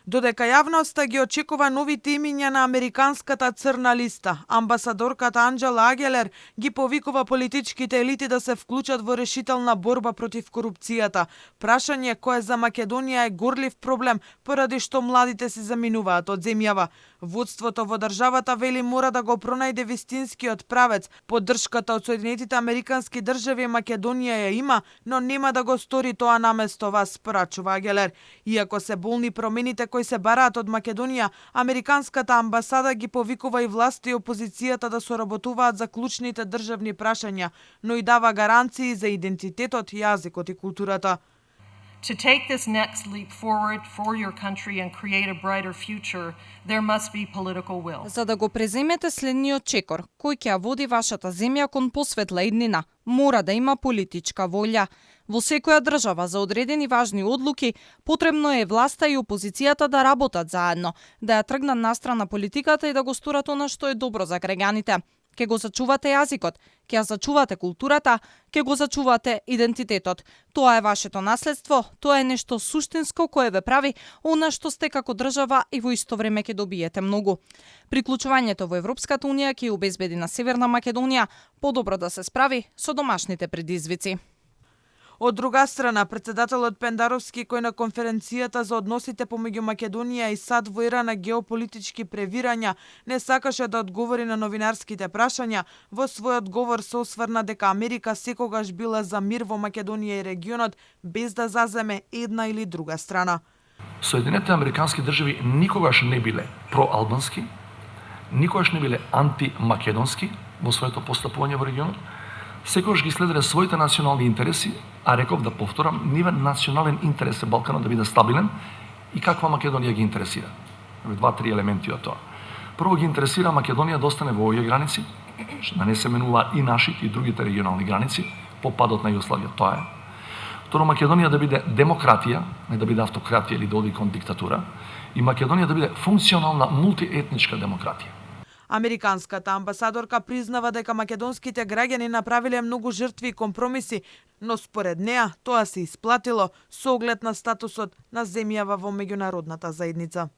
Додека јавноста ги очекува новите имиња на американската црна листа, амбасадорката Анџела Агелер ги повикува политичките елити да се вклучат во решителна борба против корупцијата. Прашање кое за Македонија е горлив проблем поради што младите се заминуваат од земјава. Водството во државата вели мора да го пронајде вистинскиот правец. Поддршката од Соединетите Американски држави Македонија ја има, но нема да го стори тоа наместо вас, порачува Агелер. Иако се болни промените кои се бараат од Македонија, американската амбасада ги повикува и власти и опозицијата да соработуваат за клучните државни прашања, но и дава гаранции за идентитетот, јазикот и културата. To take this next leap forward for your country and create a brighter future, there must be political will. За да го преземете следниот чекор, кој ќе ја води вашата земја кон посветла иднина, мора да има политичка волја. Во секоја држава за одредени важни одлуки потребно е власта и опозицијата да работат заедно, да ја тргнат настрана политиката и да го сторат она што е добро за граѓаните. Ке го зачувате јазикот, ке ја зачувате културата, ке го зачувате идентитетот. Тоа е вашето наследство, тоа е нешто суштинско кое ве прави она што сте како држава и во исто време ке добиете многу. Приклучувањето во Европската унија ќе обезбеди на Северна Македонија подобро да се справи со домашните предизвици. Од друга страна, председателот Пендаровски, кој на конференцијата за односите помеѓу Македонија и САД во ера на геополитички превирања не сакаше да одговори на новинарските прашања, во својот говор се осврна дека Америка секогаш била за мир во Македонија и регионот, без да заземе една или друга страна. Соединетите Американски држави никогаш не биле проалбански, никогаш не биле антимакедонски во своето постапување во регионот, секогаш ги следеле своите национални интереси, а реков да повторам, нивен национален интерес е Балканот да биде стабилен и каква Македонија ги интересира. Два-три елементи од тоа. Прво ги интересира Македонија да остане во овие граници, да не се менува и нашите и другите регионални граници, по падот на Југославија, тоа е. Второ, Македонија да биде демократија, не да биде автократија или да оди кон диктатура, и Македонија да биде функционална мултиетничка демократија. Американската амбасадорка признава дека македонските граѓани направиле многу жртви и компромиси, но според неа тоа се исплатило со оглед на статусот на земјава во меѓународната заедница.